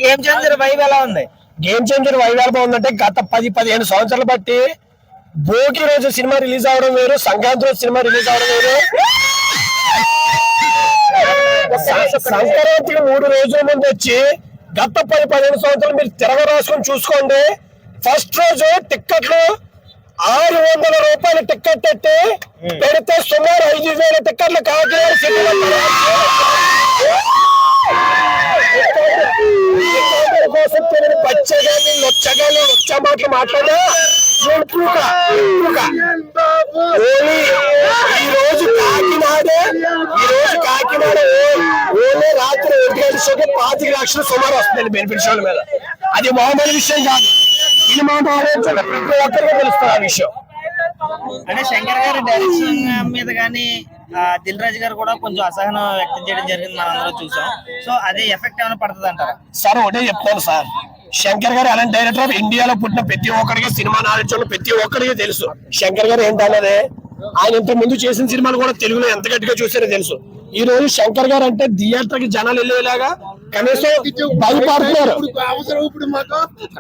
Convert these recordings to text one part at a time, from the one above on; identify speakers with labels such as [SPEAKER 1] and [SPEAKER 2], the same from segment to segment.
[SPEAKER 1] Game changer vibe ఎలా ఉంది?
[SPEAKER 2] Game changer vibe ఎలా బాగుందంటే గత 10-15 సంవత్సరాలు బట్టి భోగి రోజు సినిమా రిలీజ్ అవడం వేరు, సంక్రాంతి రోజు సినిమా రిలీజ్ అవడం వేరు. సంక్రాంతికి 3 రోజుల ముందు వచ్చి గత 10-15 సంవత్సరాలు మీరు తిరగ రాసుకొని చూసుకోండి. ఫస్ట్ రోజు టిక్కెట్లు 600 రూపాయలు టిక్కెట్ పెట్టి పెడితే సుమారు 5,000 టిక్కెట్లు కాకినాడ సిటీలో కోసం పచ్చగాని నొచ్చగాని నొచ్చ మాటలు మాట్లాడా ఈ రోజు కాకినాడ ఓన్లీ రాత్రి 1 గంటల షోకి 25 లక్షలు సుమారు వస్తుందండి బెనిఫిట్ షోల మీద. అది మామూలు విషయం కాదు. సినిమా ప్రతి ఒక్కరికి తెలుస్తుంది ఆ విషయం.
[SPEAKER 1] అంటే శంకర్ గారి డైరెక్షన్ మీద కానీ దిల్ రాజు గారు కూడా కొంచెం అసహనం వ్యక్తం చేయడం జరిగింది, మనం అందరూ చూసాం. సో అదే ఎఫెక్ట్ ఏమైనా పడుతుంది అంటారా?
[SPEAKER 2] సార్ ఒకటే చెప్తాను సార్, శంకర్ గారు అలాంటి డైరెక్టర్ ఇండియాలో పుట్టిన ప్రతి ఒక్కరికి సినిమా నాలెడ్జ్ ఉన్న ప్రతి ఒక్కరికి తెలుసు శంకర్ గారు ఏంటన్నదే. ఆయన ఇంత ముందు చేసిన సినిమాలు కూడా తెలుగులో ఎంత గట్టిగా చూసారో తెలుసు. ఈ రోజు శంకర్ గారు అంటే థియేటర్ కి జనాలు వెళ్ళేలాగా కనీసం భయపడుతున్నారు.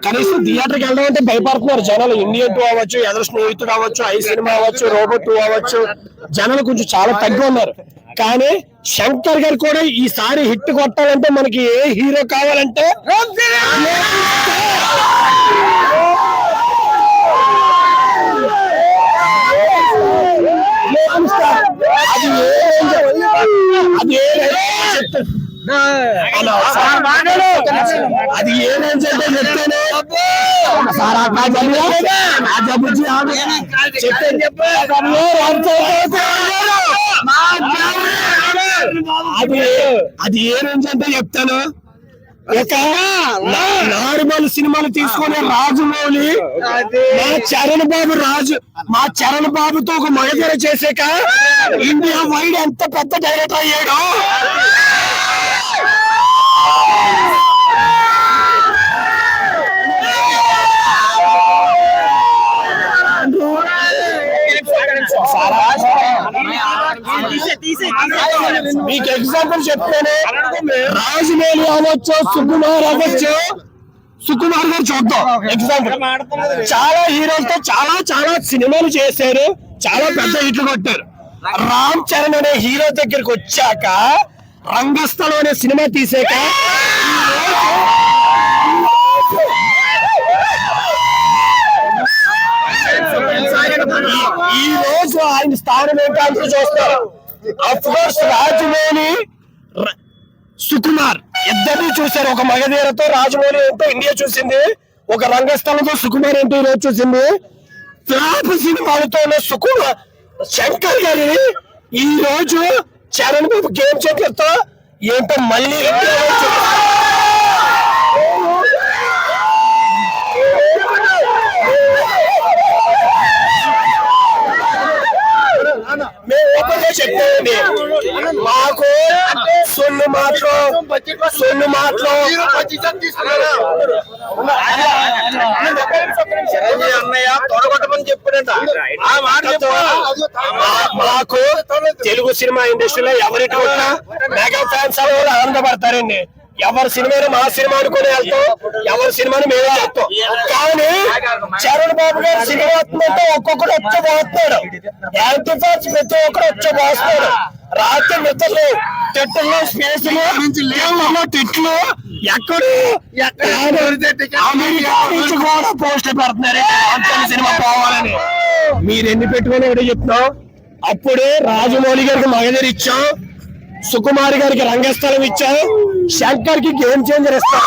[SPEAKER 2] కనీసం థియేటర్ కి వెళ్ళడం అంటే భయపడుతున్నారు జనాలు. ఇండియన్ 2 అవ్వచ్చు, ఎదరు స్నేహితుడు అవ్వచ్చు, ఐ సినిమా అవ్వచ్చు, రోబో 2 అవ్వచ్చు, జనాలు కొంచెం చాలా తగ్గి ఉన్నారు. కానీ శంకర్ గారు కూడా ఈసారి హిట్ కొట్టాలంటే మనకి ఏ హీరో కావాలంటే అది ఏమని చెప్తాను అది ఏమేంటంటే చెప్తాను. ఒక నార్మల్ సినిమాలు తీసుకునే రాజమౌళి మా చరణ్ బాబుతో ఒక మగధర చేసాక ఇండియా వైడ్ ఎంత పెద్ద డైరెక్టర్ అయ్యాడు. మీకు ఎగ్జాంపుల్ చెప్తాను, రాజమౌళి అవ్వచ్చు, సుకుమార్ అవ్వచ్చు. సుకుమార్ గారు చూద్దాం ఎగ్జాంపుల్. చాలా హీరోలతో చాలా సినిమాలు చేశారు, చాలా పెద్ద హిట్లు కొట్టారు. రామ్ చరణ్ అనే హీరో దగ్గరికి వచ్చాక రంగస్థలం అనే సినిమా తీసాక ఈ రోజు ఆయన స్థానం ఏంటంటూ చూస్తారు. అఫ్ కోర్స్ రాజమౌళి సుకుమార్ ఇద్దరిని చూశారు. ఒక మగధీరతో రాజమౌళి ఏంటో ఇండియా చూసింది, ఒక రంగస్థలంతో సుకుమార్ ఏంటో ఈ రోజు చూసింది. ఫ్లాప్ సినిమాలతో సుకుమార్ శంకర్ గారి ఈ రోజు చరణ్ బాబు గేమ్ చేంజర్ తో ఏంటో మళ్ళీ చెప్తానండి. మాకు సొన్ను మాటలు మాకు తెలుగు సినిమా ఇండస్ట్రీలో ఎవరికి కూడా మెగా ఫ్యాన్స్ వాళ్ళు ఆనందపడతారండి. ఎవరి సినిమాను మా సినిమా అనుకుని వెళ్తాం, ఎవరి సినిమాని మేమే చేస్తాం. కానీ చరణ్ బాబు గారు సినిమా వస్తుందంటే ఒక్కొక్కడు వచ్చబోతున్నాడు. యాంటీ ఫ్యాన్స్ ప్రతి ఒక్కరు వచ్చబోస్తున్నాడు. రాత్రి మిత్రులు తిట్లు స్పేస్లు తిట్లు ఎక్కడు అమెరికా నుంచి కూడా పోస్టులు పెడుతున్నారు సినిమా పోవాలని. మీరు ఎన్ని పెట్టుకుని ఒకటి చెప్తున్నాం. అప్పుడే రాజమౌళి గారికి మగధీర ఇచ్చాం, సుకుమార్ గారికి రంగస్థలం ఇచ్చాం, శంకర్ కి గేమ్ చేంజర్ ఇస్తాం.